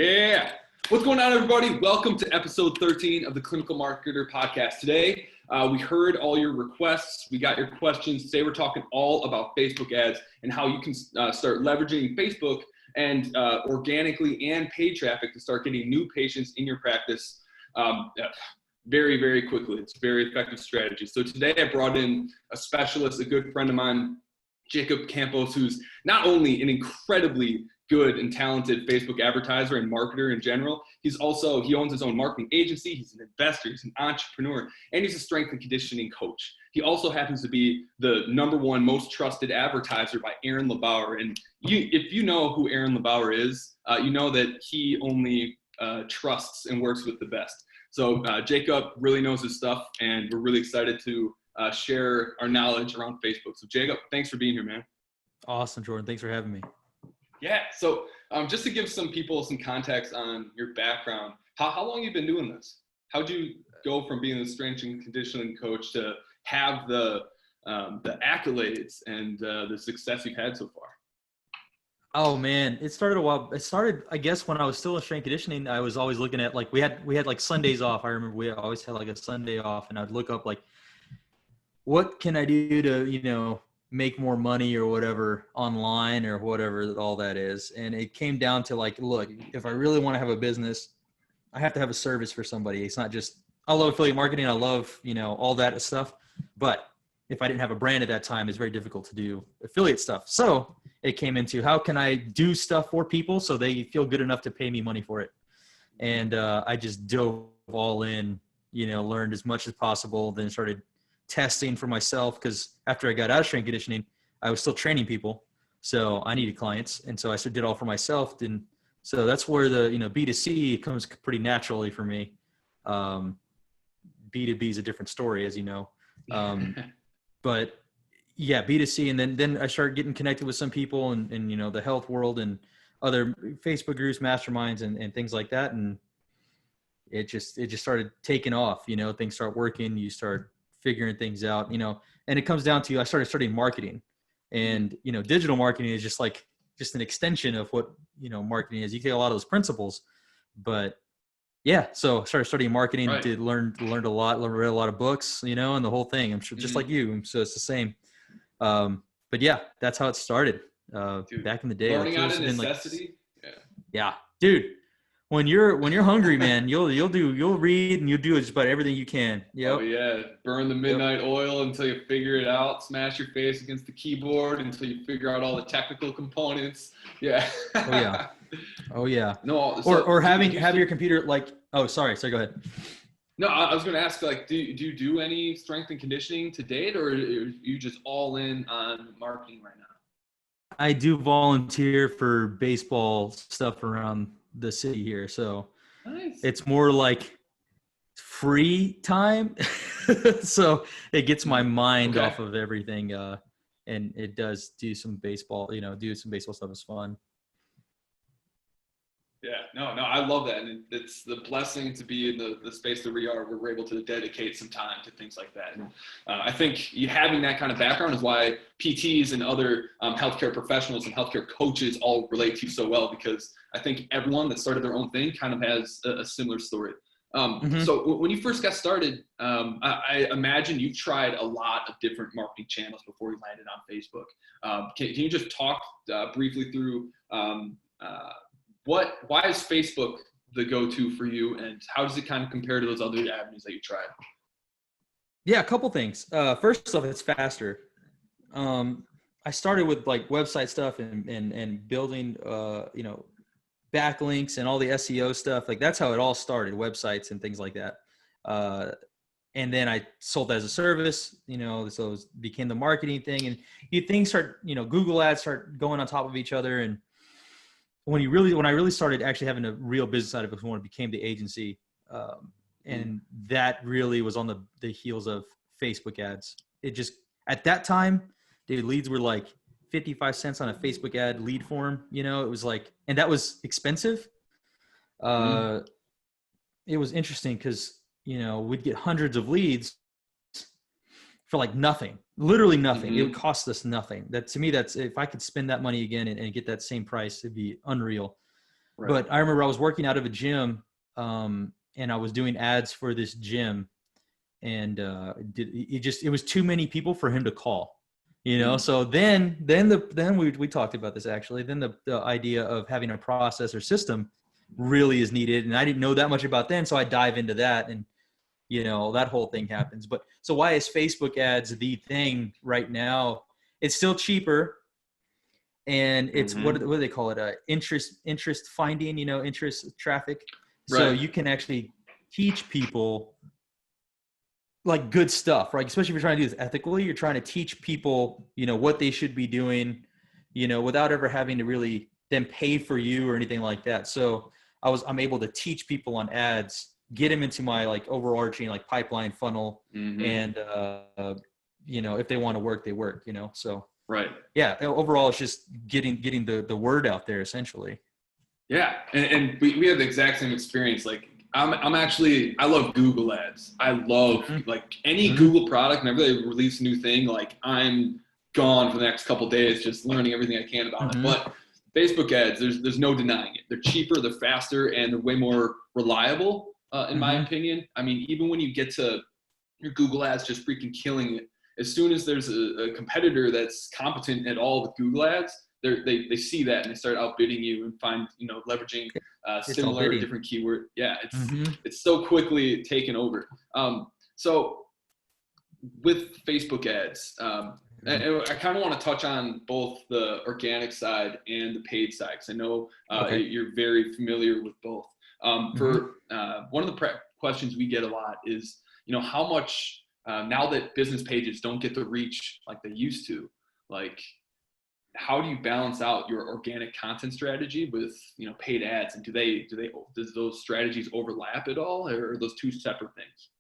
Yeah. What's going on, everybody? Welcome to episode 13 of the Clinical Marketer Podcast. Today, we heard all your requests. We got your questions. Today, we're talking all about Facebook ads and how you can start leveraging Facebook and organically and paid traffic to start getting new patients in your practice very, very quickly. It's a very effective strategy. So today, I brought in a specialist, a good friend of mine, Campos, who's not only an incredibly good and talented Facebook advertiser and marketer in general. He owns his own marketing agency. He's an investor, he's an entrepreneur, and he's a strength and conditioning coach. He also happens to be the #1 most trusted advertiser by Aaron LeBauer. And if you know who Aaron LeBauer is, you know that he only trusts and works with the best. So Jacob really knows his stuff, and we're really excited to share our knowledge around Facebook. So Jacob, thanks for being here, man. Awesome, Jordan. Thanks for having me. Yeah. So just to give some people some context on your background, how long have you been doing this? How'd you go from being a strength and conditioning coach to have the accolades and the success you've had so far? Oh man, it started I guess when I was still in strength conditioning. I was always looking at we had like Sundays off. I remember we always had like a Sunday off, and I'd look up like, what can I do to, make more money or whatever online or whatever all that is. And it came down to like, look, if I really want to have a business, I have to have a service for somebody. It's not just, I love affiliate marketing. I love, all that stuff. But if I didn't have a brand at that time, it's very difficult to do affiliate stuff. So it came into, how can I do stuff for people so they feel good enough to pay me money for it? And I just dove all in, learned as much as possible, then started testing for myself, because after I got out of strength conditioning, I was still training people, so I needed clients, and so I did it all for myself. And so that's where the B2C comes pretty naturally for me. B2B is a different story, as you know, but yeah, B2C, and then I started getting connected with some people and the health world and other Facebook groups, masterminds, and things like that, and it just started taking off. Things start working, you start figuring things out, and it comes down to, I started studying marketing, and, digital marketing is just an extension of what, marketing is. You take a lot of those principles, but yeah, so I started studying marketing, right. learned a lot, read a lot of books, and the whole thing. I'm sure just like you. So it's the same. But yeah, that's how it started. Back in the day, learning out of necessity. Yeah, dude. When you're hungry, man, you'll read and you'll do just about everything you can. Yep. Oh yeah, burn the midnight oil until you figure it out. Smash your face against the keyboard until you figure out all the technical components. Yeah. Oh yeah. No. Or have your computer like. Oh, sorry. Go ahead. No, I was going to ask, do you do any strength and conditioning to date, or are you just all in on marketing right now? I do volunteer for baseball stuff around the city here, so nice. It's more like free time. So it gets my mind off of everything, and it does do some baseball. Do some baseball stuff is fun. Yeah, no, I love that, and it's the blessing to be in the space that we are, where we're able to dedicate some time to things like that. And I think having that kind of background is why PTs and other healthcare professionals and healthcare coaches all relate to you so well, because I think everyone that started their own thing kind of has a similar story. So when you first got started, I imagine you've tried a lot of different marketing channels before you landed on Facebook. Can you just talk briefly through why is Facebook the go-to for you, and how does it kind of compare to those other avenues that you tried? Yeah, a couple things. First off, it's faster. I started with like website stuff and building, backlinks and all the SEO stuff. Like that's how it all started, websites and things like that. And then I sold that as a service, so it became the marketing thing, and things start, Google ads start going on top of each other. And when I really started actually having a real business side of it, when it became the agency, and that really was on the heels of Facebook ads. It just, at that time, dude, leads were like 55 cents on a Facebook ad lead form. It was like, and that was expensive. It was interesting because, we'd get hundreds of leads for like nothing, literally nothing. It would cost us nothing. That, to me, that's, if I could spend that money again and get that same price, it'd be unreal. Right. But I remember I was working out of a gym, and I was doing ads for this gym, and it was too many people for him to call. So then we talked about this actually. Then the idea of having a process or system really is needed, and I didn't know that much about then, so I dive into that, and that whole thing happens. But so why is Facebook ads the thing right now? It's still cheaper, and it's what do they call it? Interest finding, interest traffic. So Right. you can actually teach people like good stuff, right? Especially if you're trying to do this ethically, you're trying to teach people, what they should be doing, without ever having to really them pay for you or anything like that. So I'm able to teach people on ads, get them into my like overarching like pipeline funnel, and if they want to work, they work, So right. yeah, overall it's just getting the word out there essentially. Yeah, and we have the exact same experience. Like I love Google ads. I love like any Google product. Whenever they release a new thing, like I'm gone for the next couple of days, just learning everything I can about it. But Facebook ads, there's no denying it. They're cheaper, they're faster, and they're way more reliable, in my opinion. I mean, even when you get to your Google ads just freaking killing it, as soon as there's a competitor that's competent at all with Google ads, they see that and they start outbidding you and find, leveraging similar different keyword. Yeah, it's so quickly taken over. So with Facebook ads, and I kind of want to touch on both the organic side and the paid side, because I know you're very familiar with both. For one of the questions we get a lot is, how much now that business pages don't get the reach like they used to, like how do you balance out your organic content strategy with paid ads, and does those strategies overlap at all, or are those two separate things?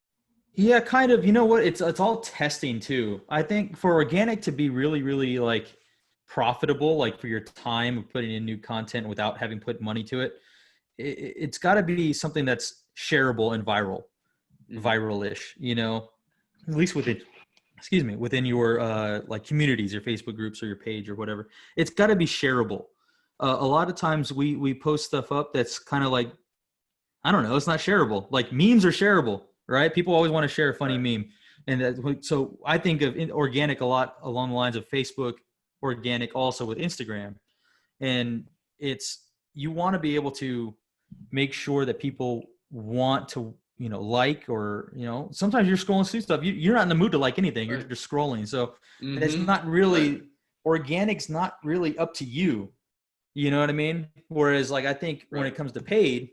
Yeah, kind of. You know what? It's all testing too. I think for organic to be really, really like profitable, like for your time of putting in new content without having put money to it, it's got to be something that's shareable and viral-ish. At least within your like communities, your Facebook groups or your page or whatever. It's got to be shareable. A lot of times we post stuff up that's kind of like, I don't know, it's not shareable. Like memes are shareable, right? People always want to share a funny meme. And so I think of organic a lot along the lines of Facebook, organic also with Instagram. And you want to be able to make sure that people want to, like, or, sometimes you're scrolling through stuff. You're not in the mood to like anything. You're just scrolling. So it's not really, organic's not really up to you. You know what I mean? Whereas like, I think when it comes to paid,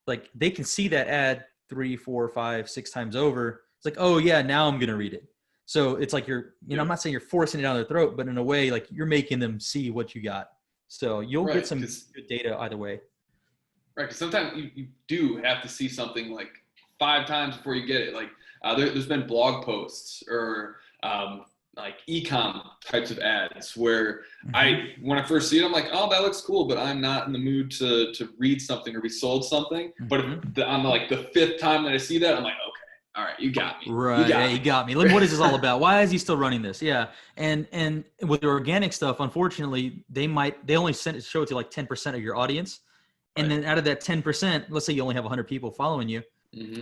like they can see that ad 3, 4, 5, 6 times over. It's like, oh yeah, now I'm going to read it. So it's like I'm not saying you're forcing it down their throat, but in a way, like you're making them see what you got. So you'll get some good data either way. Right, because sometimes you do have to see something like 5 times before you get it. Like there's been blog posts or like e-com types of ads where when I first see it, I'm like, oh, that looks cool, but I'm not in the mood to read something or be sold something. But on like the 5th time that I see that, I'm like, okay, all right, you got me. Right, you got me. What is this all about? Why is he still running this? Yeah, and with the organic stuff, unfortunately, they only show it to like 10% of your audience. And then out of that 10%, let's say you only have 100 people following you,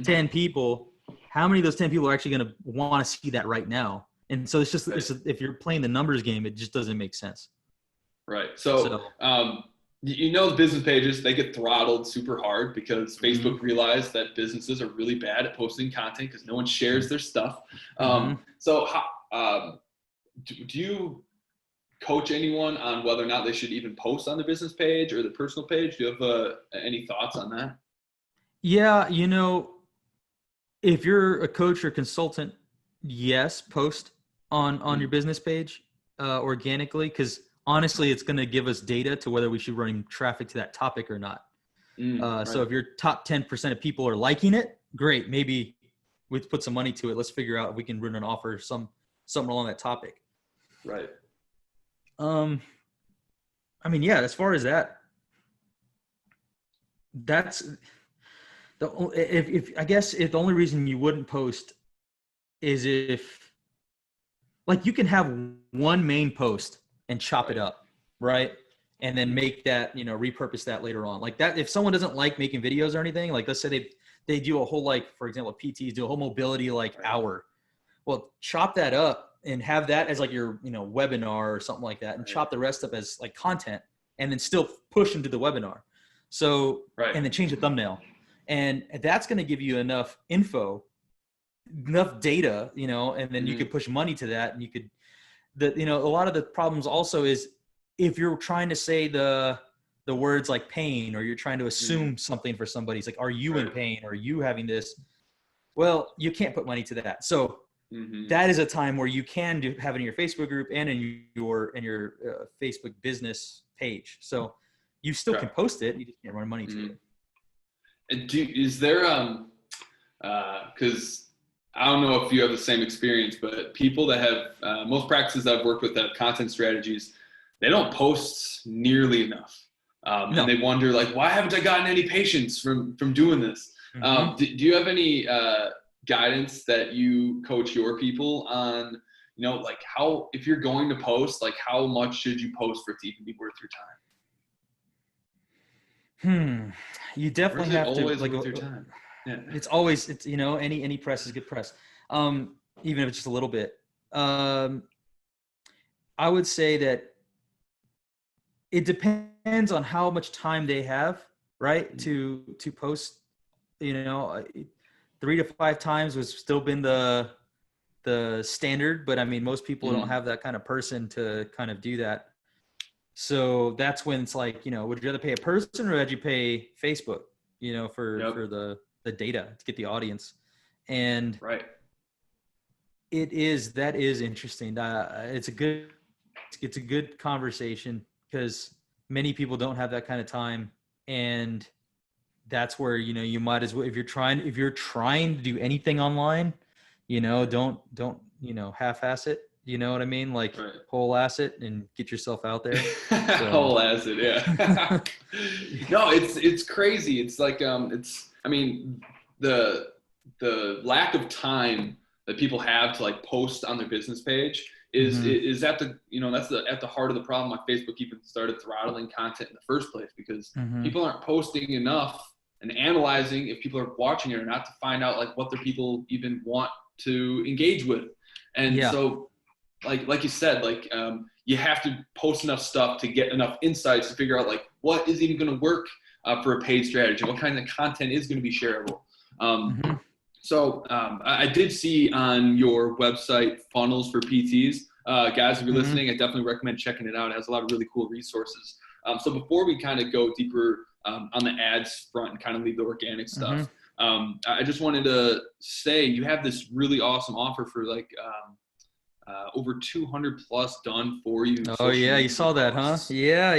10 people, how many of those 10 people are actually going to want to see that right now? And so it's just, if you're playing the numbers game, it just doesn't make sense. Right. So the business pages, they get throttled super hard because Facebook realized that businesses are really bad at posting content because no one shares their stuff. So do you coach anyone on whether or not they should even post on the business page or the personal page? Do you have any thoughts on that? Yeah, if you're a coach or consultant, yes, post on your business page organically, because honestly, it's going to give us data to whether we should run traffic to that topic or not. So if your top 10% of people are liking it, great. Maybe we put some money to it. Let's figure out if we can run an offer, something along that topic. Right. I mean, yeah, as far as that's if I guess if the only reason you wouldn't post is if like you can have one main post and chop it up, right? and then make that, repurpose that later on. Like that, if someone doesn't like making videos or anything, like let's say they do a whole, like, for example, PTs do a whole mobility hour. Well, chop that up and have that as like your, webinar or something like that, and chop the rest up as like content, and then still push them to the webinar. So, and then change the thumbnail. And that's going to give you enough info, enough data, and then you could push money to that. And you could, a lot of the problems also is if you're trying to say the words like pain, or you're trying to assume something for somebody, it's like, are you in pain? Or are you having this? Well, you can't put money to that. So that is a time where you can have it in your Facebook group and in your Facebook business page. So you still can post it. You just can't run money to it. And is there, because I don't know if you have the same experience, but people that have, most practices I've worked with that have content strategies, they don't post nearly enough. No. And they wonder, like, why haven't I gotten any patients from doing this? Do you have any guidance that you coach your people on, like how, if you're going to post, like how much should you post for it to even be worth your time? You definitely have to, like, worth your time? Yeah. It's always, any press is good press. Even if it's just a little bit. I would say that it depends on how much time they have, right? To post, 3 to 5 times has still been the standard, but I mean, most people don't have that kind of person to kind of do that. So that's when it's like, would you rather pay a person, or would you pay Facebook, for the data to get the audience? And that is interesting. It's a good conversation, because many people don't have that kind of time. And that's where, you might as well, if you're trying to do anything online, don't half-ass it. You know what I mean? Like whole ass it and get yourself out there. So. Whole ass it. Yeah. No, it's crazy. It's like, I mean, the lack of time that people have to like post on their business page is at the, that's at the heart of the problem. Like Facebook even started throttling content in the first place, because people aren't posting enough and analyzing if people are watching it or not, to find out like what their people even want to engage with. And so like you said, like you have to post enough stuff to get enough insights to figure out like what is even going to work for a paid strategy, what kind of content is going to be shareable. So I did see on your website funnels for PTs. Guys, if you're listening, I definitely recommend checking it out. It has a lot of really cool resources. So before we kind of go deeper on the ads front and kind of leave the organic stuff, I just wanted to say you have this really awesome offer for like over 200 plus done for you. Oh yeah, you saw that, huh? Yeah.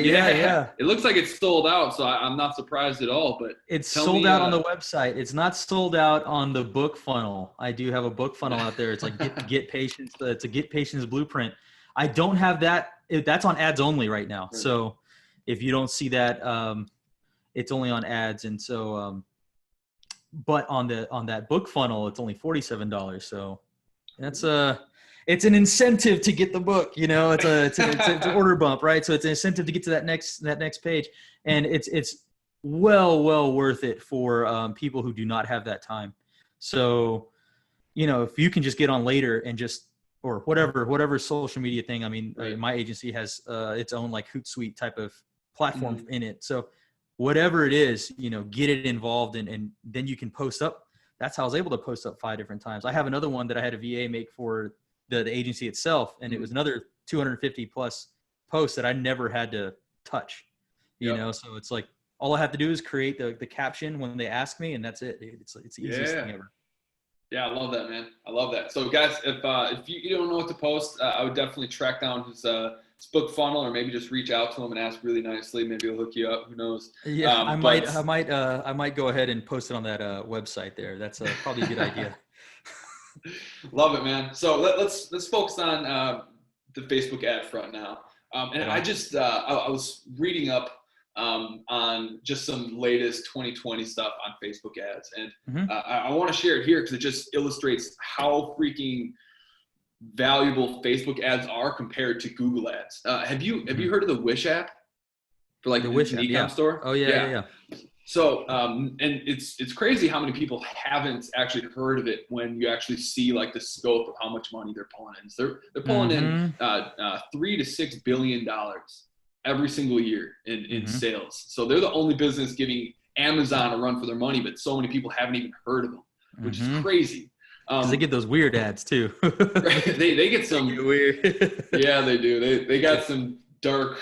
It looks like it's sold out, so I'm not surprised at all. But it's sold out on the website. It's not sold out on the book funnel. I do have a book funnel out there. It's like get patients. It's a get patients blueprint. I don't have that. That's on ads only right now. So if you don't see that, it's only on ads. And so, but on that book funnel, it's only $47. So that's it's an incentive to get the book, it's an order bump, right? So it's an incentive to get to that next page. And it's well worth it for people who do not have that time. So, if you can just get on later and or whatever social media thing. I mean, my agency has its own like Hootsuite type of platform in it. So whatever it is, get it involved and then you can post up. That's how I was able to post up 5 different times. I have another one that I had a VA make for the agency itself, and it was another 250 plus posts that I never had to touch, so it's like all I have to do is create the caption when they ask me, and that's it. It's the easiest thing ever. Yeah, I love that, man. I love that. So guys, if you don't know what to post, I would definitely track down his book funnel, or maybe just reach out to him and ask really nicely. Maybe he'll hook you up. Who knows? Yeah, I might go ahead and post it on that website there. That's probably a good idea. Love it, man. So let's focus on the Facebook ad front now. And I just I was reading up on just some latest 2020 stuff on Facebook ads, and I want to share it here because it just illustrates how freaking valuable Facebook ads are compared to Google ads. Have you heard of the Wish app? for like The an Wish app, e-com yeah. store. Oh yeah. So, and it's crazy how many people haven't actually heard of it when you actually see like the scope of how much money they're pulling in. So they're pulling in $3 to $6 billion every single year in sales. So they're the only business giving Amazon a run for their money, but so many people haven't even heard of them, which is crazy. Because they get those weird ads too. they get some weird. Yeah, they do. They got some dark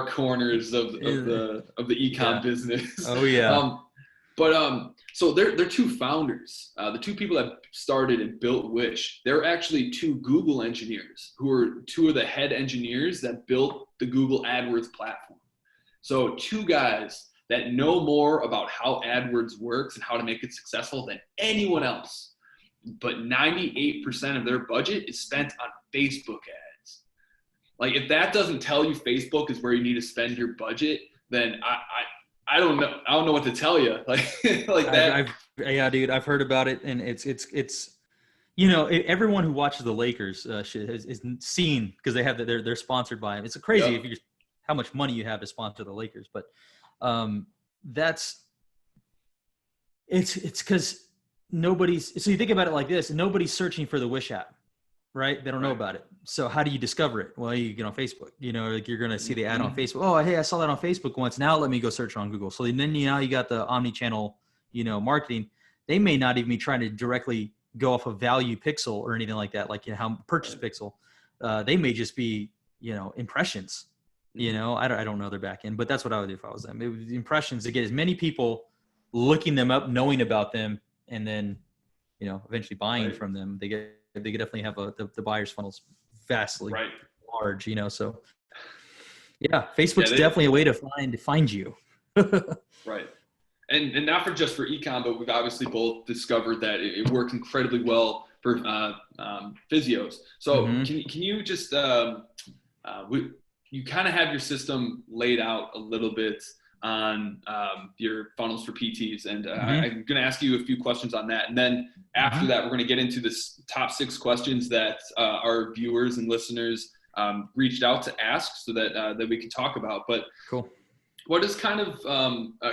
corners of the e-com business. Oh yeah. So they're two founders, the two people that started and built Wish. They're actually two Google engineers who are two of the head engineers that built the Google AdWords platform. So two guys that know more about how AdWords works and how to make it successful than anyone else. But 98% of their budget is spent on Facebook ads. Like, if that doesn't tell you Facebook is where you need to spend your budget, then I don't know. I don't know what to tell you. Like that. Yeah, dude, I've heard about it, and it's everyone who watches the Lakers is seen because they have they're sponsored by them. It's crazy if you how much money you have to sponsor the Lakers, but it's because nobody's. So you think about it like this: nobody's searching for the Wish app, right? They don't know about it. So how do you discover it? Well, you get on Facebook. Like you're gonna see the ad on Facebook. Oh, hey, I saw that on Facebook once. Now let me go search on Google. So then now you got the omni-channel, marketing. They may not even be trying to directly go off a value pixel or anything like that, like how purchase pixel. They may just be impressions. I don't know their back end, but that's what I would do if I was them. It was impressions to get as many people looking them up, knowing about them, and then eventually buying from them. They definitely have the buyer's funnels vastly large. So yeah, Facebook's definitely a way to find you. Right. And not just for e-com, but we've obviously both discovered that it works incredibly well for physios. So can you just you kind of have your system laid out a little bit on your funnels for PTs, and I'm going to ask you a few questions on that, and then after that we're going to get into this top 6 questions that our viewers and listeners reached out to ask, so that we can talk about. But cool. What is kind of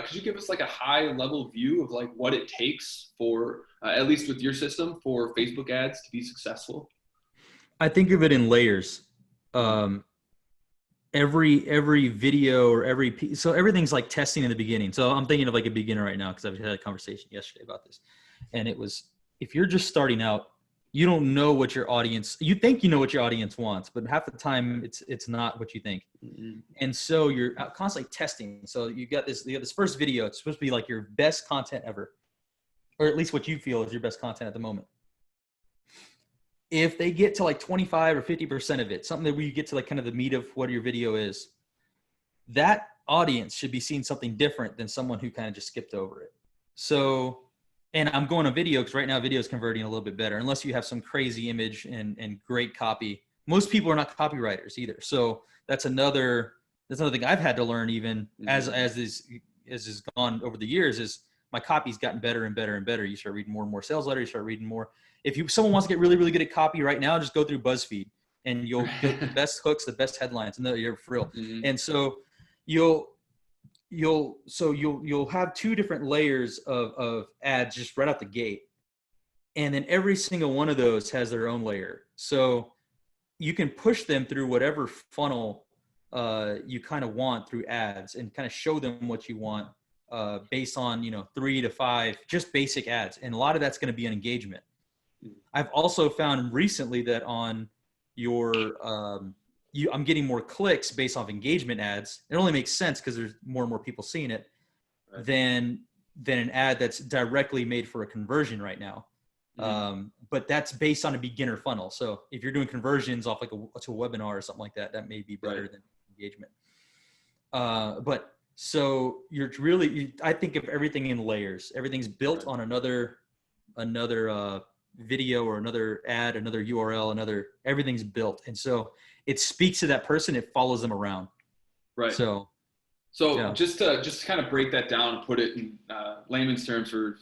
could you give us like a high level view of like what it takes for at least with your system for Facebook ads to be successful? I think of it in layers. Every video or so everything's like testing in the beginning. So I'm thinking of like a beginner right now because I've had a conversation yesterday about this, and it was, if you're just starting out, you don't know what your audience, you think you know what your audience wants, but half the time it's not what you think. And so you're constantly testing. So you got this first video. It's supposed to be like your best content ever, or at least what you feel is your best content at the moment. If they get to like 25 or 50% of it, something that we get to like kind of the meat of what your video is, that audience should be seeing something different than someone who kind of just skipped over it. So, and I'm going on video because right now video is converting a little bit better, unless you have some crazy image and great copy. Most people are not copywriters either. So that's another thing I've had to learn, even as has gone over the years, is my copy's gotten better and better and better. You start reading more and more sales letters, you start reading more. If someone wants to get really, really good at copy right now, just go through BuzzFeed and you'll get the best hooks, the best headlines, and you're for real. And so you'll have 2 different layers of ads just right out the gate. And then every single one of those has their own layer. So you can push them through whatever funnel you kind of want through ads and kind of show them what you want based on, 3 to 5, just basic ads. And a lot of that's going to be an engagement. I've also found recently that on your, I'm getting more clicks based off engagement ads. It only makes sense because there's more and more people seeing it than an ad that's directly made for a conversion right now. But that's based on a beginner funnel. So if you're doing conversions off like to a webinar or something like that, that may be better than engagement. But so I think of everything in layers. Everything's built on another video or another ad, another URL, everything's built. And so it speaks to that person. It follows them around. Right. So yeah. just to kind of break that down and put it in layman's terms for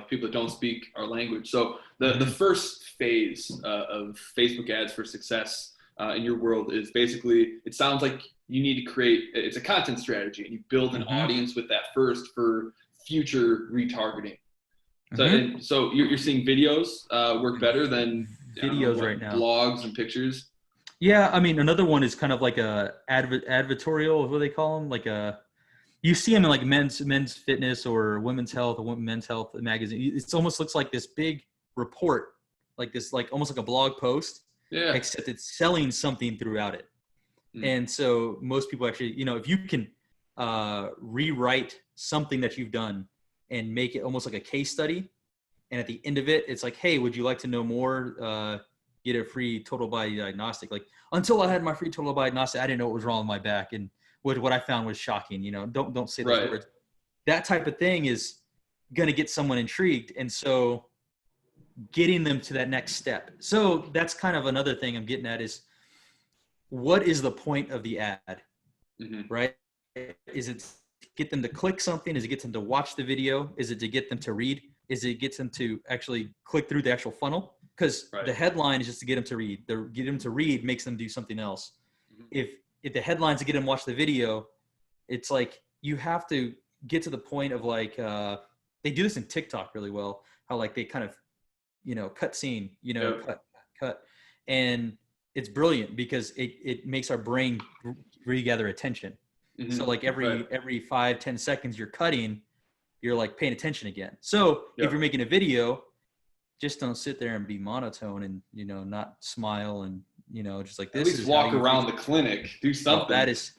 people that don't speak our language. So the first phase of Facebook ads for success in your world is basically, it sounds like you need to create, it's a content strategy, and you build an audience with that first for future retargeting. So you're seeing videos work better than videos right now, blogs and pictures. Yeah, I mean, another one is kind of like a advertorial, what do they call them? Like you see them in like men's fitness or women's health or men's health magazine. It almost looks like this big report, like this, like almost like a blog post, except it's selling something throughout it. And so most people actually, if you can rewrite something that you've done and make it almost like a case study, and at the end of it, it's like, hey, would you like to know more? Get a free total body diagnostic. Like, until I had my free total body diagnostic, I didn't know what was wrong with my back, and what I found was shocking. Don't say those words. That type of thing is gonna get someone intrigued, and so getting them to that next step. So that's kind of another thing I'm getting at is, what is the point of the ad, right? Is it to get them to click something? Is it get them to watch the video? Is it to get them to read? Is it get them to actually click through the actual funnel? Because the headline is just to get them to read. Get them to read makes them do something else. If the headline's to get them to watch the video, it's like you have to get to the point of like they do this in TikTok really well. How like they kind of cut scene, cut, and it's brilliant because it makes our brain regather attention. So like every 5-10 seconds you're cutting, you're like paying attention again. So if you're making a video, just don't sit there and be monotone and, not smile and, just like this. At least walk around the clinic, do something. That is,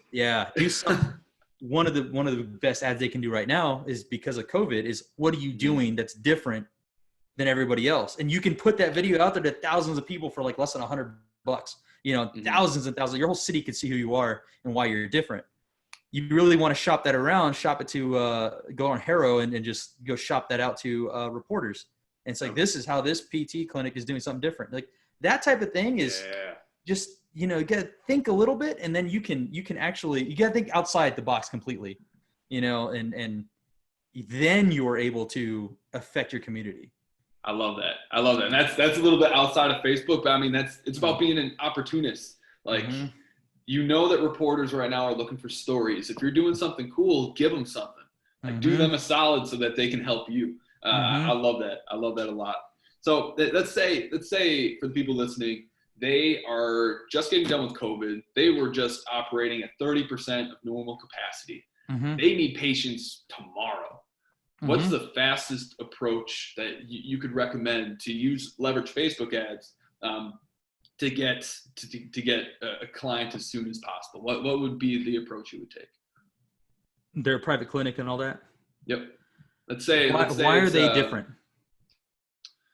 do something. One of the best ads they can do right now is, because of COVID, is what are you doing that's different than everybody else? And you can put that video out there to thousands of people for like less than $100, thousands and thousands. Your whole city can see who you are and why you're different. You really want to shop that around, shop it to go on Haro and just go shop that out to reporters. And it's like, this is how this PT clinic is doing something different. Like that type of thing is just, you got to think a little bit, and then you can actually, you got to think outside the box completely, and then you are able to affect your community. I love that. And that's a little bit outside of Facebook, but I mean, it's about being an opportunist. Like, that reporters right now are looking for stories. If you're doing something cool, give them something. Like, do them a solid so that they can help you. I love that. I love that a lot. So let's say for the people listening, they are just getting done with COVID. They were just operating at 30% of normal capacity. They need patients tomorrow. What's the fastest approach that you could recommend to leverage Facebook ads to get a client as soon as possible? What would be the approach you would take? Their private clinic and all that? Yep. Let's say why are they different?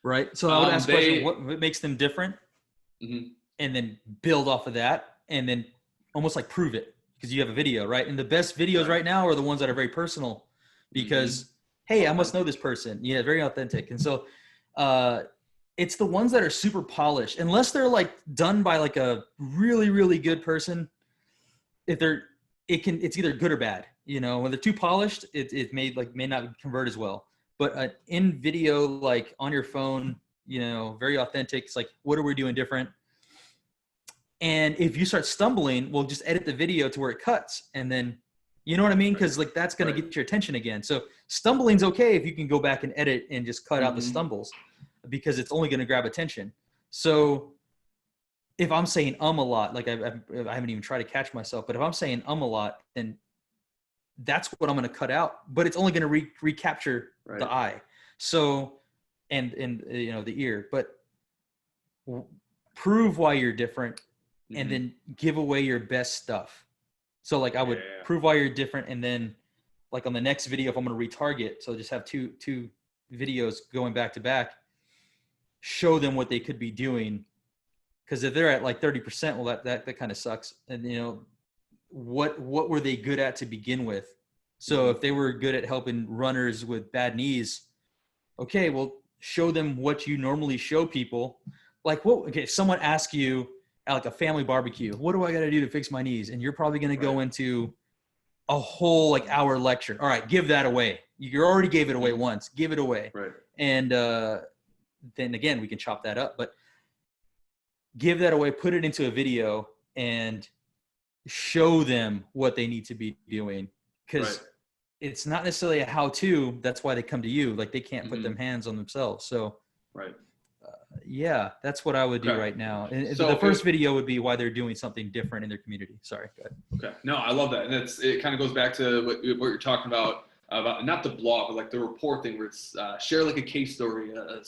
Right. So I would ask the question, what makes them different? And then build off of that, and then almost like prove it, because you have a video, right? And the best videos right now are the ones that are very personal, because hey, I must know this person. Yeah, very authentic. And so it's the ones that are super polished, unless they're like done by like a really, really good person. It's either good or bad. When they're too polished, it may not convert as well. But in video, like on your phone, very authentic. It's like, what are we doing different? And if you start stumbling, we'll just edit the video to where it cuts, and then, you know what I mean? Because like that's going to get your attention again. So stumbling's okay if you can go back and edit and just cut out the stumbles, because it's only going to grab attention. So if I'm saying a lot, like I haven't even tried to catch myself, but if I'm saying a lot, then that's what I'm going to cut out. But it's only going to recapture the eye. So and the ear. But prove why you're different, and then give away your best stuff. So like I would prove why you're different, and then like on the next video, if I'm going to retarget, so just have two videos going back to back, show them what they could be doing. Because if they're at like 30%, well, that kind of sucks. And what were they good at to begin with? So if they were good at helping runners with bad knees, okay, well, show them what you normally show people. Like, if someone asks you at like a family barbecue, what do I got to do to fix my knees? And you're probably going to go into a whole like hour lecture. All right, give that away. You already gave it away once. Give it away. Right. And then again, we can chop that up. But give that away, put it into a video, and show them what they need to be doing, because it's not necessarily a how-to. That's why they come to you. Like, they can't put them hands on themselves. So yeah, that's what I would do right now. And so the first video would be why they're doing something different in their community. Sorry, go ahead. Okay. No, I love that. And it kind of goes back to what you're talking about not the blog, but like the report thing, where it's share like a case story, or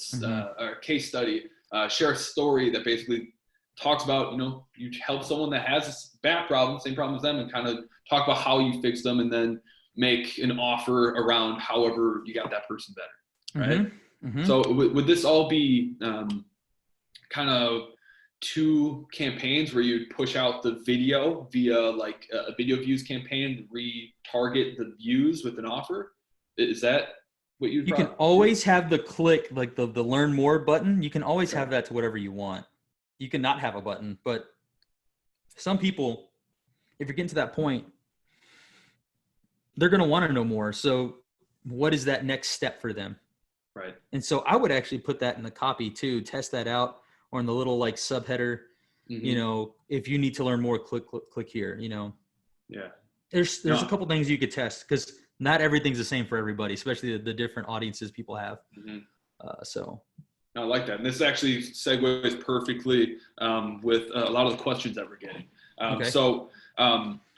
a case study, share a story that basically talks about, you help someone that has this back problem, same problem as them, and kind of talk about how you fix them, and then make an offer around however you got that person better. Right. So would this all be kind of two campaigns where you'd push out the video via like a video views campaign, retarget the views with an offer? Is that what you can always have the click, like the learn more button. You can always have that to whatever you want. You can not have a button, but some people, if you're getting to that point, they're going to want to know more. So what is that next step for them? Right. And so I would actually put that in the copy too, test that out, or in the little like subheader, if you need to learn more, click here, Yeah. There's a couple things you could test, because not everything's the same for everybody, especially the different audiences people have. So I like that. And this actually segues perfectly with a lot of the questions that we're getting. So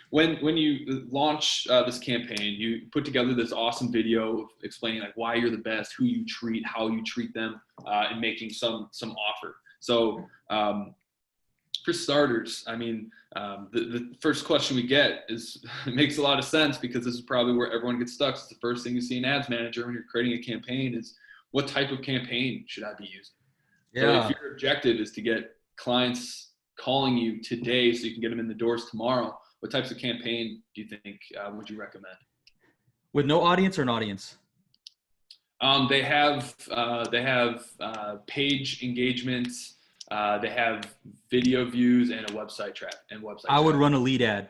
when you launch this campaign, you put together this awesome video explaining like why you're the best, who you treat, how you treat them, and making some offer. So for starters, I mean, the first question we get is it makes a lot of sense, because this is probably where everyone gets stuck. It's the first thing you see in ads manager when you're creating a campaign is, what type of campaign should I be using? So if your objective is to get clients calling you today so you can get them in the doors tomorrow, what types of campaign do you think would you recommend? With no audience or an audience? They have page engagements. They have video views and a website track and website. I would run a lead ad.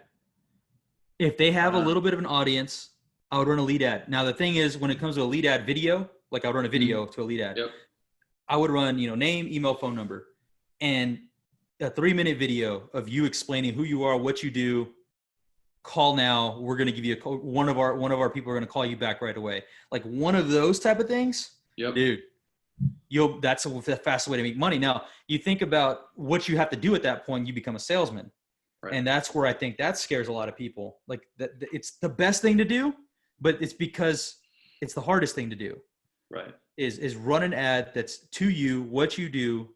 If they have a little bit of an audience, I would run a lead ad. Now the thing is, when it comes to a lead ad video, like I would run a video to a lead ad. I would run, name, email, phone number, and a 3-minute video of you explaining who you are, what you do. Call now. We're going to give you one of our people are going to call you back right away. Like one of those type of things. Dude, that's the fastest way to make money. Now you think about what you have to do at that point. You become a salesman. Right. And that's where I think that scares a lot of people. Like it's the best thing to do, but it's because it's the hardest thing to do. Right. Is run an ad that's to you, what you do,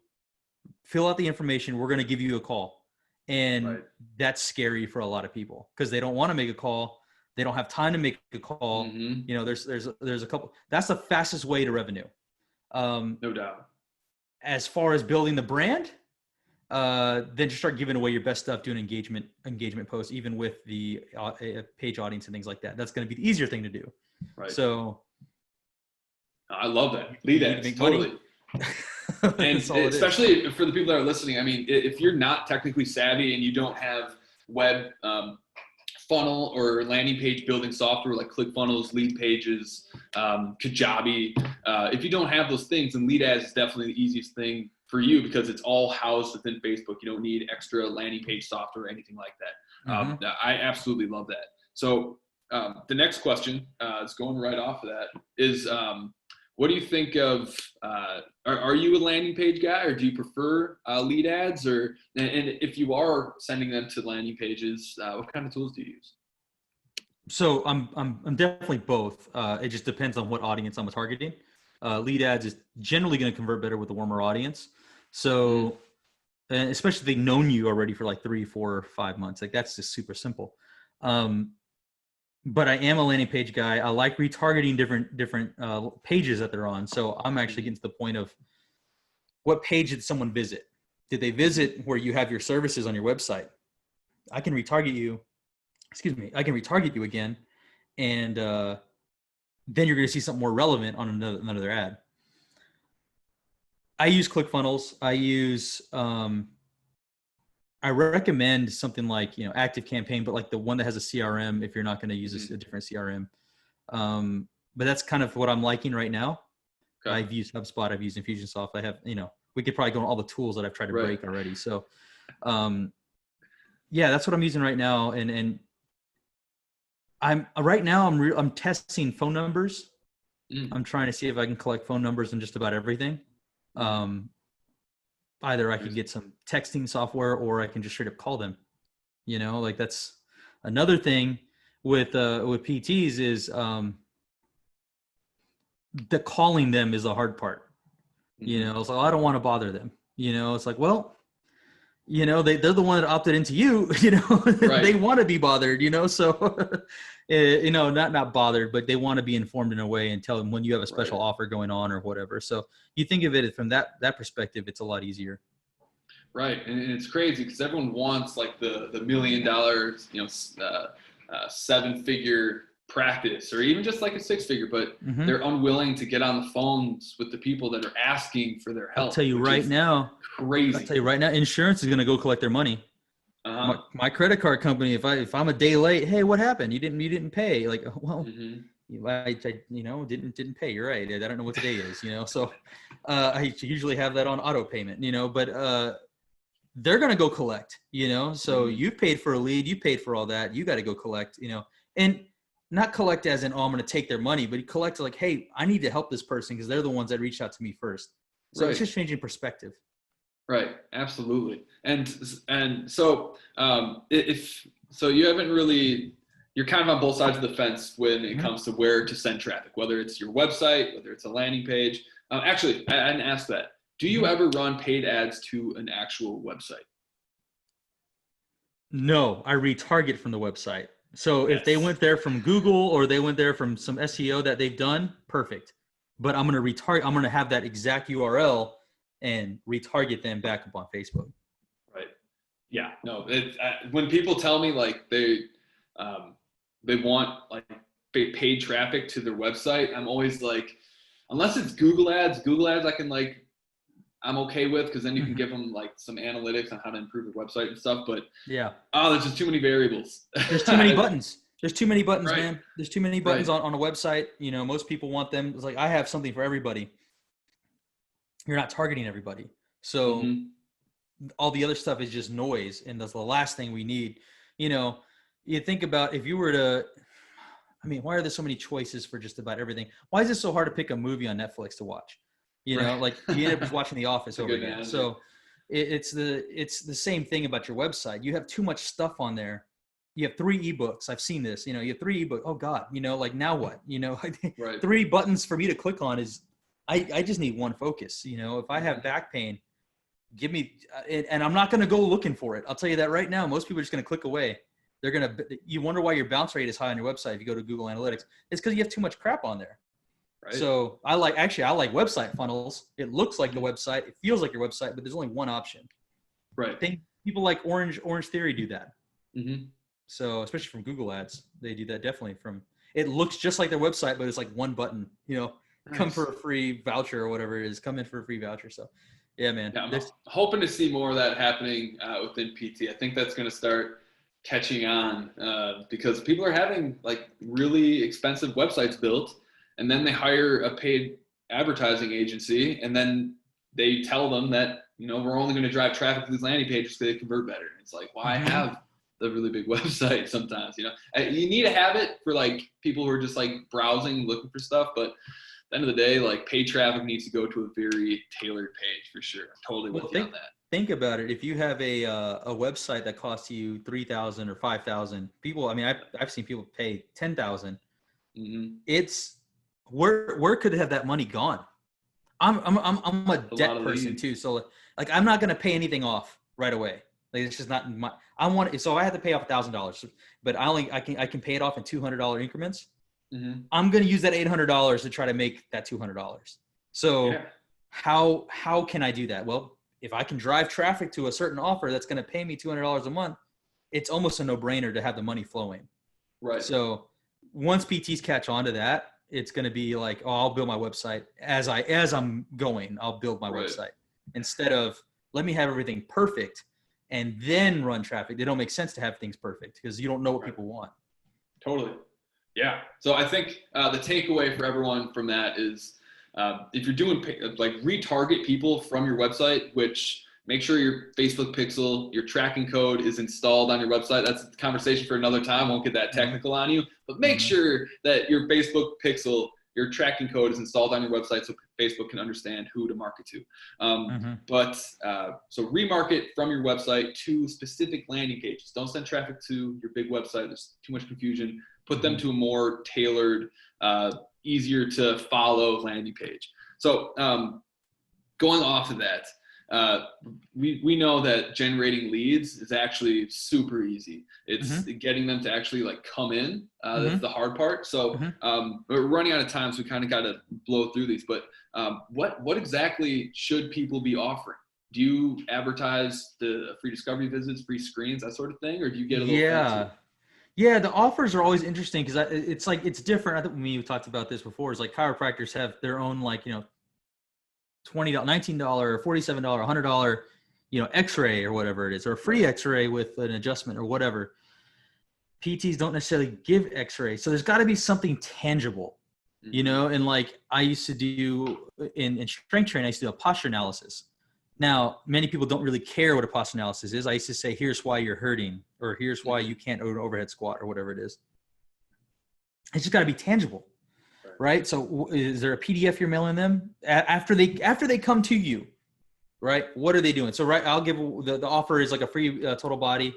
fill out the information. We're going to give you a call. And that's scary for a lot of people, because they don't want to make a call. They don't have time to make a call. There's a couple. That's the fastest way to revenue. No doubt. As far as building the brand, then just start giving away your best stuff, doing engagement posts, even with the page audience and things like that. That's going to be the easier thing to do. Right. So I love that. Lead ads, totally. And especially for the people that are listening, I mean, if you're not technically savvy and you don't have web funnel or landing page building software like ClickFunnels, Lead Pages, Kajabi, if you don't have those things, then lead ads is definitely the easiest thing for you, because it's all housed within Facebook. You don't need extra landing page software or anything like that. I absolutely love that. So the next question is going right off of that is, what do you think of, are you a landing page guy, or do you prefer lead ads, and if you are sending them to landing pages, what kind of tools do you use? So I'm definitely both. It just depends on what audience I'm targeting. Lead ads is generally going to convert better with a warmer audience. So, and especially if they've known you already for like 3, 4, 5 months, like that's just super simple. But I am a landing page guy. I like retargeting different pages that they're on. So I'm actually getting to the point of, what page did someone visit? Did they visit where you have your services on your website? I can retarget you. I can retarget you again, and then you're going to see something more relevant on another ad. I use ClickFunnels. I recommend something like, ActiveCampaign, but like the one that has a CRM, if you're not going to use a different CRM. But that's kind of what I'm liking right now. Okay. I've used HubSpot. I've used Infusionsoft. I have, we could probably go on all the tools that I've tried to break already. So Yeah, that's what I'm using right now. And I'm right now I'm testing phone numbers. Mm, I'm trying to see if I can collect phone numbers on just about everything. mm-hmm. Um, Either I could get some texting software or I can just straight up call them. Like that's another thing with PTs is the calling them is the hard part. Mm-hmm. It's like, I don't want to bother them. It's like, well, they're the one that opted into you. They Right. want to be bothered. So not bothered, but they want to be informed in a way and tell them when you have a special Right. offer going on or whatever. So you think of it from that perspective, it's a lot easier. Right, and it's crazy because everyone wants like the $1 million, 7-figure practice, or even just like a 6-figure, but Mm-hmm. they're unwilling to get on the phones with the people that are asking for their I'll help, tell you which right is now. I'll crazy. tell you right now, insurance is going to go collect their money. My, Uh-huh. my credit card company, if I'm a day late, hey, what happened? You didn't pay. Like, well, Mm-hmm. I didn't pay. You're right. I don't know what the day is. So I usually have that on auto payment. But they're going to go collect. So Mm-hmm. you paid for a lead, you paid for all that. You got to go collect. And not collect as in, oh, I'm going to take their money, but collect like, hey, I need to help this person because they're the ones that reached out to me first. So it's Right. just changing perspective. Right, absolutely, and so if so, you haven't really, you're kind of on both sides of the fence when it Mhm. comes to where to send traffic, whether it's your website, whether it's a landing page. Actually, I didn't ask that. Do you Mhm. ever run paid ads to an actual website? No, I retarget from the website. So if they Yes. went there from Google or they went there from some SEO that they've done, perfect. But I'm going to retarget. I'm going to have that exact URL and retarget them back up on Facebook. Right. Yeah. No. When people tell me like um, they want like paid traffic to their website, I'm always like, unless it's Google ads I can like I'm okay with because then you can Mhm. give them like some analytics on how to improve your website and stuff. But Yeah. there's just too many variables. There's too many buttons. There's too many buttons, Right, man. There's too many buttons right. on a website. Most people want them. It's like, I have something for everybody. You're not targeting everybody. So Mm-hmm. all the other stuff is just noise. And that's the last thing we need. You know, you think about if you were to, I mean, why are there so many choices for just about everything? Why is it so hard to pick a movie on Netflix to watch? Right. Like you end up just watching The Office That's a over good again. analogy. So it's the same thing about your website. You have too much stuff on there. You have 3 ebooks. I've seen this. You have 3 ebooks. Oh God. Like now what? Right. 3 buttons for me to click on is. I just need one focus. If I Mm-hmm. have back pain, give me, and I'm not going to go looking for it. I'll tell you that right now. Most people are just going to click away. You wonder why your bounce rate is high on your website if you go to Google Analytics. It's because you have too much crap on there. Right. So I like website funnels. It looks like the Mm-hmm. website. It feels like your website, but there's only one option. Right. People like Orange Theory do that. Mm-hmm. So especially from Google Ads, they do that definitely from. It looks just like their website, but it's like one button. Come for Nice. a free voucher or whatever it is. Come in for a free voucher. So, yeah, man. Yeah, I'm There's. hoping to see more of that happening within PT. I think that's going to start catching on because people are having like really expensive websites built, and then they hire a paid advertising agency, and then they tell them that we're only going to drive traffic to these landing pages so they convert better. It's like, why Mhm. have the really big website sometimes? You need to have it for like people who are just like browsing, looking for stuff, but the end of the day, like paid traffic needs to go to a very tailored page for sure. I'm totally Well, with you on that. think about it. If you have a website that costs you 3,000 or 5,000, people. I mean, I've seen people pay 10,000. Mm-hmm. It's where could have that money gone? I'm a A lot debt of person leads. too, so like I'm not gonna pay anything off right away. Like it's just not my. I want so I have to pay off $1,000, but I can pay it off in $200 increments. Mm-hmm. I'm gonna use that $800 to try to make that $200. So Yeah. how can I do that? Well, if I can drive traffic to a certain offer that's gonna pay me $200 a month, it's almost a no-brainer to have the money flowing. Right. So once PTs catch on to that, it's going to be like, oh, I'll build my website as I'm going. I'll build my Right. website instead of let me have everything perfect and then run traffic. They don't make sense to have things perfect because you don't know what Right. people want. Totally. Yeah. So I think the takeaway for everyone from that is if you're doing like retarget people from your website, which make sure your Facebook pixel, your tracking code is installed on your website. That's a conversation for another time. Won't get that technical on you, but make sure that your Facebook pixel, your tracking code is installed on your website so Facebook can understand who to market to. So remarket from your website to specific landing pages. Don't send traffic to your big website. There's too much confusion. Put them to a more tailored, easier to follow landing page. So going off of that, we know that generating leads is actually super easy. It's getting them to actually like come in. That's the hard part. So we're running out of time, so we kind of got to blow through these. But what exactly should people be offering? Do you advertise the free discovery visits, free screens, that sort of thing, or do you get a little fancy? Yeah, the offers are always interesting because it's like it's different. I think we talked about this before. Is like chiropractors have their own like $20, $19, $47, $100 X-ray or whatever it is, or a free X-ray with an adjustment or whatever. PTs don't necessarily give X-ray, so there's got to be something tangible, And like I used to do in strength training, I used to do a posture analysis. Now, many people don't really care what a posture analysis is. I used to say, here's why you're hurting, or here's why you can't do an overhead squat, or whatever it is. It's just got to be tangible, right? So is there a PDF you're mailing them after they come to you, right? What are they doing? So, right, I'll give the offer is like a free total body.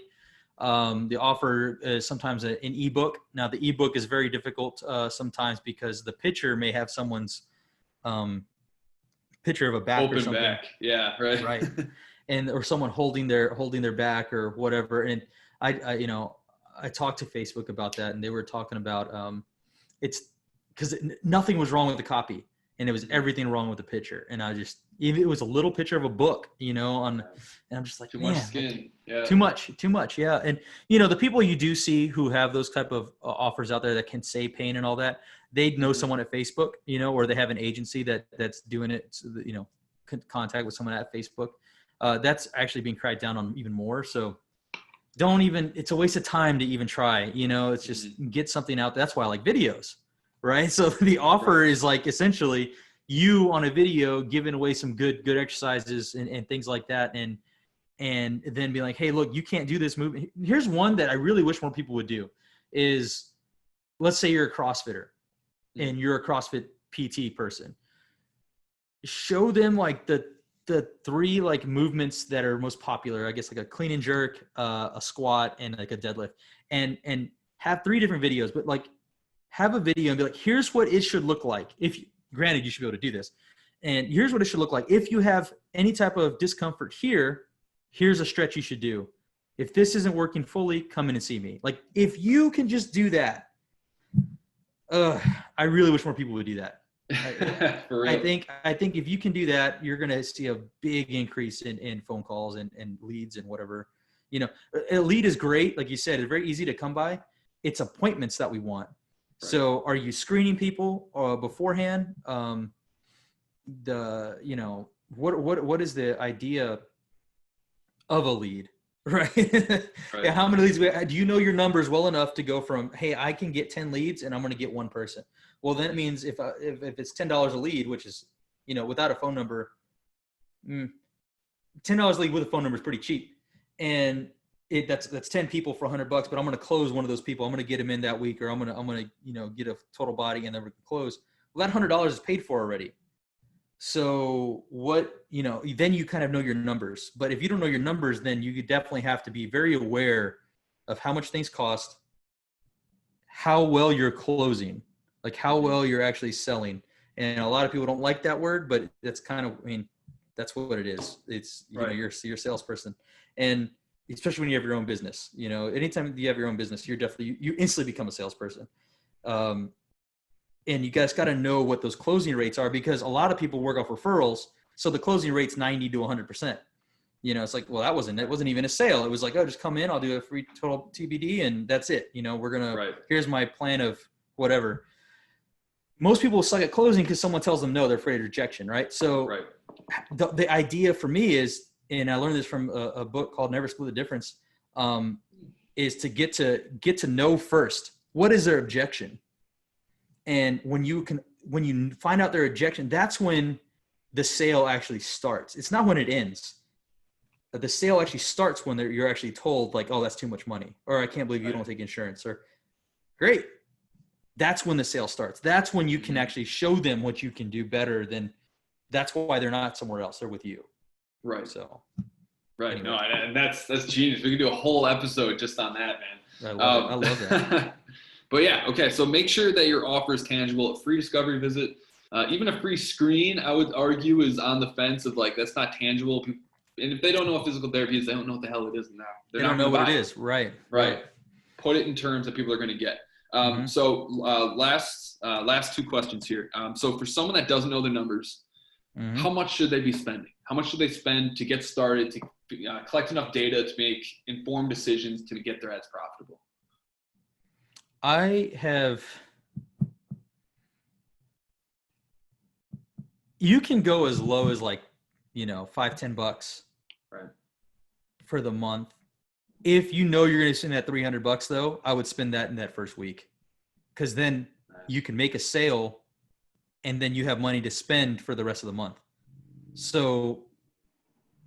The offer is sometimes an ebook. Now, the ebook is very difficult sometimes because the picture may have someone's picture of a back open or something. Back. Yeah, right. And or someone holding their back or whatever. And I talked to Facebook about that, and they were talking about it's because nothing was wrong with the copy, and it was everything wrong with the picture. And even it was a little picture of a book, and I'm just like, too much skin. Yeah. Too much. Yeah. And the people you do see who have those type of offers out there that can say pain and all that, they know someone at Facebook, or they have an agency that's doing it, so that, contact with someone at Facebook. That's actually being cracked down on even more. So it's a waste of time to even try, it's just get something out there. That's why I like videos, right? So the offer is like essentially you on a video giving away some good exercises and things like that. And then be like, hey, look, you can't do this movement. Here's one that I really wish more people would do is, let's say you're a CrossFitter and you're a CrossFit PT person. Show them like the three like movements that are most popular, I guess, like a clean and jerk, a squat, and like a deadlift, and have 3 different videos, but like have a video and be like, here's what it should look like. Granted, you should be able to do this. And here's what it should look like. If you have any type of discomfort here, here's a stretch you should do. If this isn't working fully, come in and see me. Like if you can just do that, I really wish more people would do that. For real. I think if you can do that, you're going to see a big increase in phone calls and leads and whatever. A lead is great. Like you said, it's very easy to come by. It's appointments that we want. Right. So are you screening people beforehand? What is the idea of a lead, right? Yeah, how many leads do you know your numbers well enough to go from, hey, I can get 10 leads and I'm going to get 1 person. Well, then it means if it's $10 a lead, which is, without a phone number, $10 a lead with a phone number is pretty cheap. And that's 10 people for $100, but I'm going to close one of those people. I'm going to get them in that week, or I'm going to get a total body and then we can close. Well, that $100 is paid for already. So then you kind of know your numbers. But if you don't know your numbers, then you definitely have to be very aware of how much things cost, how well you're closing, like how well you're actually selling. And a lot of people don't like that word, but that's kind of, that's what it is. It's, you're a salesperson. And especially when you have your own business, anytime you have your own business, you instantly become a salesperson. And you guys got to know what those closing rates are, because a lot of people work off referrals. So the closing rate's 90 to 100%. It's like, well, that wasn't even a sale. It was like, oh, just come in, I'll do a free total TBD and that's it. We're going to, here's my plan of whatever. Most people suck at closing because someone tells them no, they're afraid of rejection. Right. So the idea for me is, and I learned this from a book called Never Split the Difference, is to get to know first, what is their objection? And when you find out their objection, that's when the sale actually starts. It's not when it ends. the sale actually starts when you're actually told like, oh, that's too much money, or I can't believe you don't take insurance, or great. That's when the sale starts. That's when you can actually show them what you can do better than. That's why they're not somewhere else. They're with you. Right. So. Right. Anyway. No, and that's genius. We can do a whole episode just on that, man. I love that. But yeah, okay. So make sure that your offer is tangible. A free discovery visit, even a free screen, I would argue, is on the fence of like, that's not tangible. And if they don't know what physical therapy is, they don't know what the hell it is now. They don't know what it is. Right. Put it in terms that people are going to get. So last two questions here. So for someone that doesn't know their numbers, how much should they be spending? How much should they spend to get started, to collect enough data to make informed decisions to get their ads profitable? You can go as low as like, $5-10 for the month. If you know you're going to spend that $300 though, I would spend that in that first week, because then you can make a sale and then you have money to spend for the rest of the month. So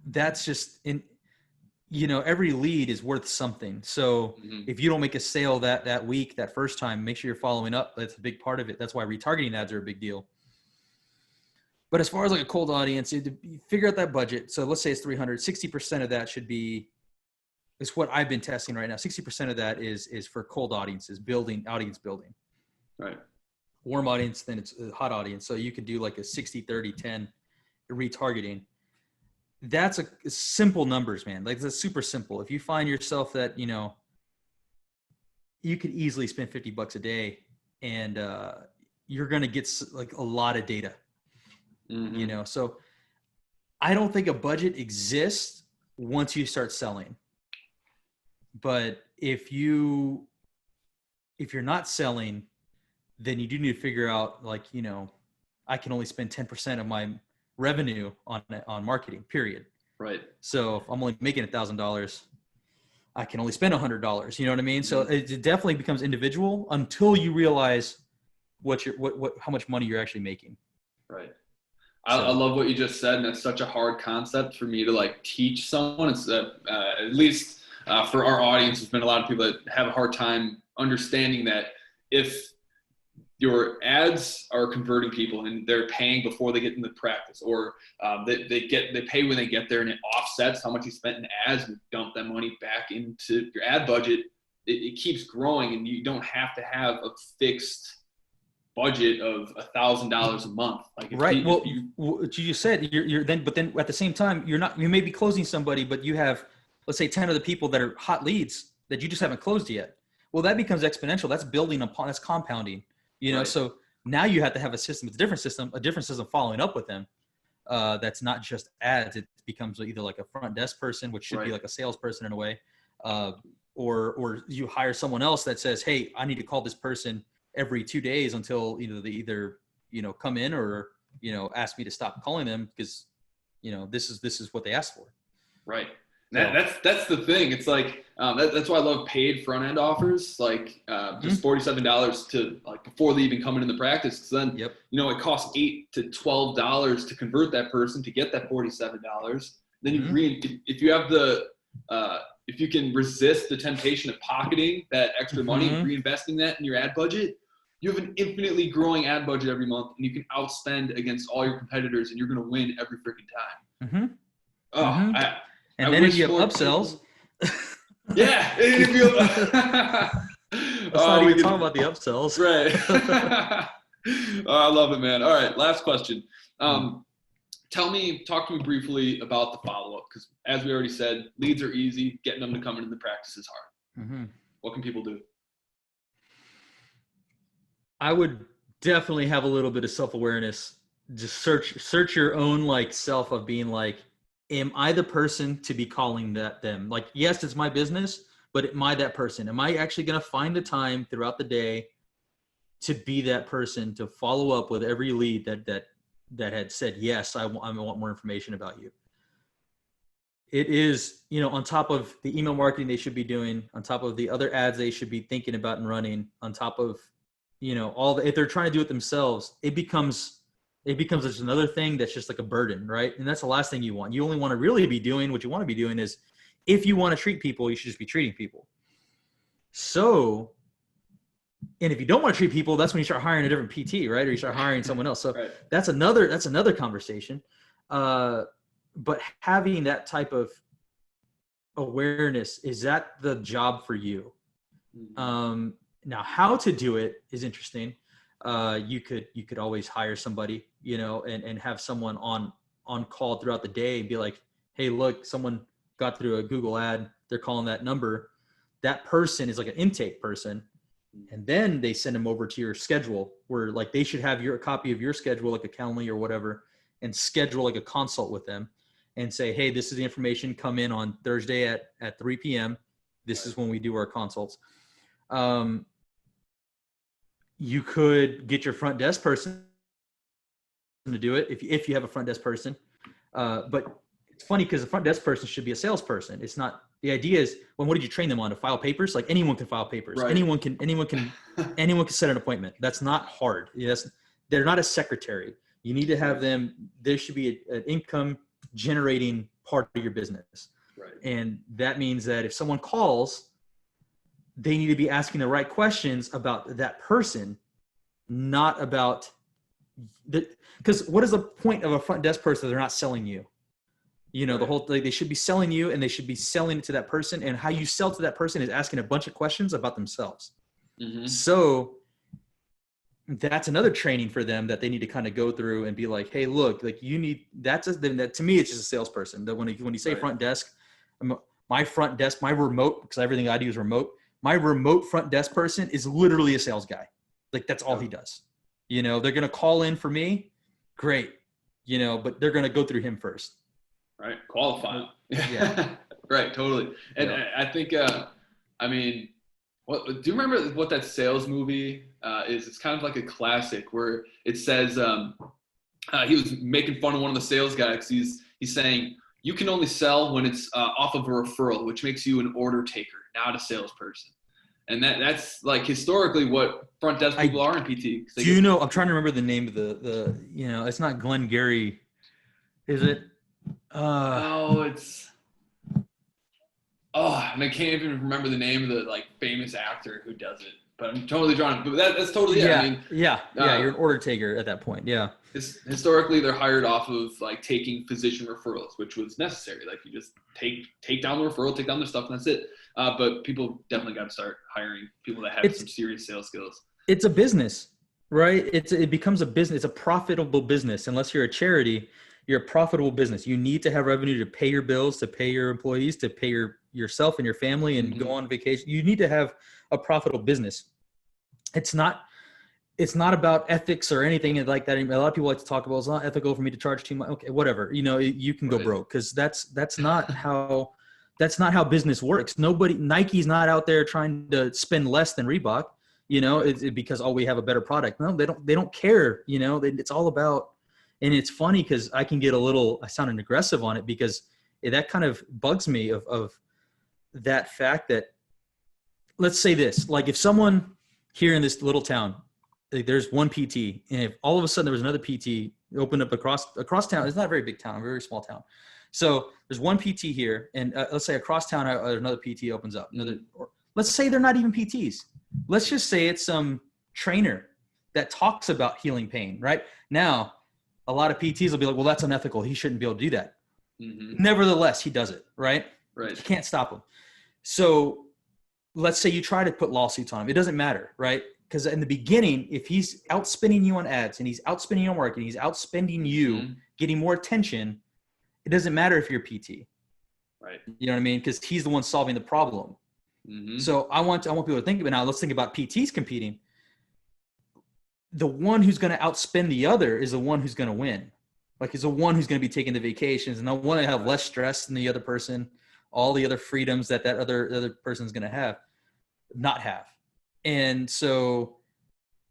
that's just every lead is worth something. So if you don't make a sale that week, that first time, make sure you're following up. That's a big part of it. That's why retargeting ads are a big deal. But as far as like a cold audience, you figure out that budget. So let's say it's 300, 60% of that is what I've been testing right now. 60% of that is for cold audiences, audience building. Right. Warm audience, then it's a hot audience. So you could do like a 60-30-10 retargeting. That's a simple numbers, man. Like that's super simple. If you find yourself that, you could easily spend $50 a day and you're going to get like a lot of data, so I don't think a budget exists once you start selling. But if you're not selling, then you do need to figure out like, I can only spend 10% of my revenue on marketing, period. Right. So if I'm only making $1,000, I can only spend $100. You know what I mean? So it definitely becomes individual until you realize how much money you're actually making. Right. I love what you just said, and that's such a hard concept for me to like teach someone. It's at least for our audience, there's been a lot of people that have a hard time understanding that if your ads are converting people and they're paying before they get into practice, or they pay when they get there, and it offsets how much you spent in ads, and dump that money back into your ad budget, it keeps growing, and you don't have to have a fixed budget of $1,000 a month. Like right. What you just said, but then at the same time, you may be closing somebody, but you have, let's say 10 of the people that are hot leads that you just haven't closed yet. Well, that becomes exponential. That's building upon, that's compounding, right. So now you have to have a system. It's a different system following up with them. That's not just ads. It becomes either like a front desk person, which should be like a salesperson in a way. Or you hire someone else that says, hey, I need to call this person every 2 days until they either come in or ask me to stop calling them because this is what they asked for. Right. That's the thing. It's like that's why I love paid front end offers, like just $47 to like before they even come into the practice. Because then it costs $8 to $12 to convert that person to get that $47. Then if you have if you can resist the temptation of pocketing that extra money and reinvesting that in your ad budget, you have an infinitely growing ad budget every month, and you can outspend against all your competitors, and you're going to win every freaking time. And then if you have upsells. Yeah. Let's not even talk about the upsells. Right. I love it, man. All right. Last question. Talk to me briefly about the follow-up, because as we already said, leads are easy. Getting them to come into the practice is hard. What can people do? I would definitely have a little bit of self-awareness. Just search your own like self of being like, am I the person to be calling them? Like, yes, it's my business, but am I that person? Am I actually going to find the time throughout the day to be that person, to follow up with every lead that had said, yes, I want more information about you? It is, on top of the email marketing they should be doing, on top of the other ads they should be thinking about and running, on top of, if they're trying to do it themselves, it becomes it becomes just another thing that's just like a burden, right? And that's the last thing you want. You only want to really be doing what you want to be doing is, if you want to treat people, you should just be treating people. So, and if you don't want to treat people, that's when you start hiring a different PT, right? Or you start hiring someone else. So that's another conversation. But having that type of awareness, is that the job for you? Now, how to do it is interesting. You could always hire somebody, you know, and have someone on call throughout the day and be like, hey, look, someone got through a Google ad. They're calling that number. That person is like an intake person. And then they send them over to your schedule, where like they should have a copy of your schedule, like a Calendly or whatever, and schedule like a consult with them and say, hey, this is the information, come in on Thursday at 3 p.m. This is when we do our consults. You could get your front desk person to do it if you have a front desk person. But it's funny because the front desk person should be a salesperson. It's not. The idea is, well, what did you train them on? To file papers? Like anyone can file papers. Right. Anyone can set an appointment. That's not hard. Yes, they're not a secretary. You need to have them. There should be an income generating part of your business. Right. And that means that if someone calls, they need to be asking the right questions about that person, not about because what is the point of a front desk person if they're not selling you? You know, right. They should be selling you, and they should be selling it to that person. And how you sell to that person is asking a bunch of questions about themselves. Mm-hmm. So that's another training for them that they need to kind of go through and be like, hey, look, like you need, that to me, it's just a salesperson. That when you say right. front desk, my front desk, my remote, because everything I do is remote. My remote front desk person is literally a sales guy. Like that's all he does. You know, they're going to call in for me. Great. You know, but they're going to go through him first. Right. Qualified. Yeah. Right. Totally. And yeah. I think, I mean, do you remember what that sales movie is? It's kind of like a classic where it says he was making fun of one of the sales guys. He's saying, you can only sell when it's off of a referral, which makes you an order taker, not a salesperson. And that's like historically what front desk people are in PT. Do you know, I'm trying to remember the name of the you know, it's not Glenn Gary, is it? And I can't even remember the name of the like famous actor who does it, but I'm totally drawing. But that's totally it. Yeah, I mean, yeah, you're an order taker at that point. Yeah. Historically, they're hired off of like taking physician referrals, which was necessary. Like you just take down the referral, take down their stuff, and that's it. But people definitely got to start hiring people that have some serious sales skills. It's a business, right? It becomes a business. It's a profitable business. Unless you're a charity, you're a profitable business. You need to have revenue to pay your bills, to pay your employees, to pay yourself and your family, and go on vacation. You need to have a profitable business. It's not about ethics or anything like that. A lot of people like to talk about, it's not ethical for me to charge too much. Okay, whatever. You know, you can go broke, because that's not how business works. Nike's not out there trying to spend less than Reebok. You know, because we have a better product. No, they don't care. You know, it's all about. And it's funny because I sounded aggressive on it, because that kind of bugs me of that fact that, let's say this, like if someone here in this little town, like there's one PT, and if all of a sudden there was another PT opened up across town, it's not a very big town, a very small town. So there's one PT here, and let's say across town, another PT opens up. Let's say they're not even PTs. Let's just say it's some trainer that talks about healing pain, right? Now, a lot of PTs will be like, well, that's unethical. He shouldn't be able to do that. Mm-hmm. Nevertheless, he does it, right? Right. You can't stop him. So let's say you try to put lawsuits on him. It doesn't matter, right? Because in the beginning, if he's outspending you on ads and he's outspending you on marketing, he's outspending you, getting more attention, it doesn't matter if you're a PT. Right. You know what I mean? Because he's the one solving the problem. Mm-hmm. So I want people to think about now. Let's think about PTs competing. The one who's going to outspend the other is the one who's going to win. Like, is the one who's going to be taking the vacations, and the one to have less stress than the other person, all the other freedoms that other person's going to not have. And so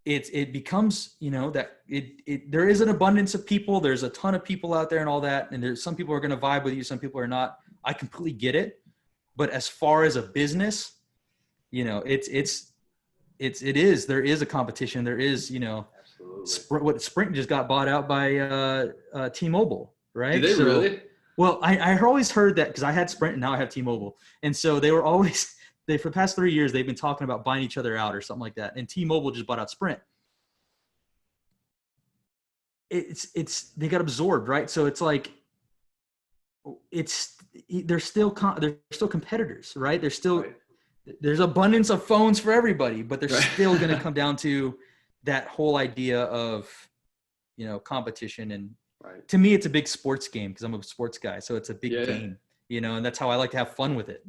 it becomes, you know, that there is an abundance of people. There's a ton of people out there and all that. And there's some people are going to vibe with you. Some people are not. I completely get it. But as far as a business, you know, there is a competition. There is, you know, Sprint just got bought out by T-Mobile, right? Did they really? Well, I always heard that because I had Sprint and now I have T-Mobile. And so they were always – for the past 3 years, they've been talking about buying each other out or something like that. And T-Mobile just bought out Sprint. They got absorbed, right? So it's like they're still competitors, right? There's abundance of phones for everybody, but they're still going to come down to that whole idea of, competition. And to me, it's a big sports game because I'm a sports guy. So it's a big game, and that's how I like to have fun with it.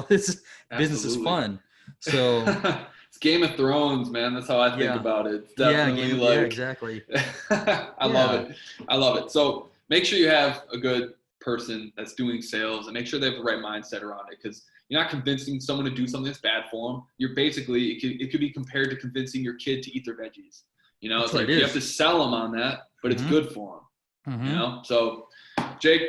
This business is fun. So it's Game of Thrones, man. That's how I think about it. It's definitely exactly. I love it. So make sure you have a good person that's doing sales and make sure they have the right mindset around it, because you're not convincing someone to do something that's bad for them. You're basically, it could be compared to convincing your kid to eat their veggies. It's like you have to sell them on that, but it's good for them. So Jake,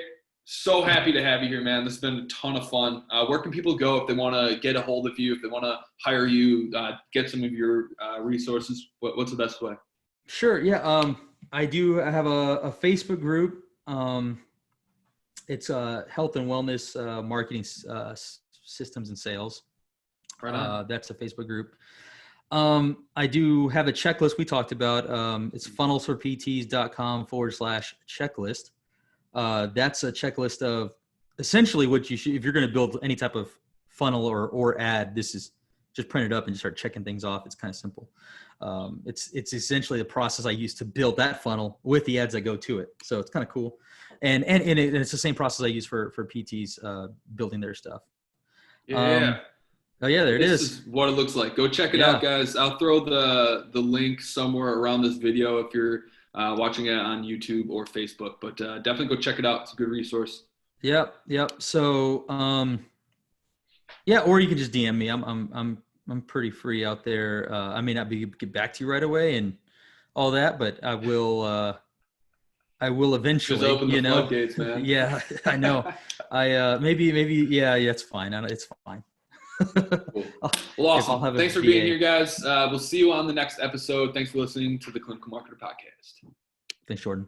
so happy to have you here, man. This has been a ton of fun. Where can people go if they want to get a hold of you, if they want to hire you, get some of your resources? What's the best way? Sure. Yeah. I have a Facebook group. It's health and wellness marketing systems and sales. Right on. That's a Facebook group. I do have a checklist we talked about. It's funnelsforpts.com/checklist. That's a checklist of essentially what you should, if you're going to build any type of funnel or ad, this is just print it up and just start checking things off. It's kind of simple. It's essentially the process I use to build that funnel with the ads that go to it. So it's kind of cool. And it's the same process I use for PTs building their stuff. Yeah. Oh yeah, there it is. This is what it looks like. Go check it out, guys. I'll throw the link somewhere around this video if you're watching it on YouTube or Facebook. But definitely go check it out. It's a good resource. Yep. So or you can just DM me. I'm pretty free out there. I may not get back to you right away and all that, but I will eventually. Just open the floodgates, man. Yeah, I know. Maybe. Yeah, it's fine. It's fine. Cool. Well, awesome. Thanks for being here, guys. We'll see you on the next episode. Thanks for listening to the Clinical Marketer Podcast. Thanks, Jordan.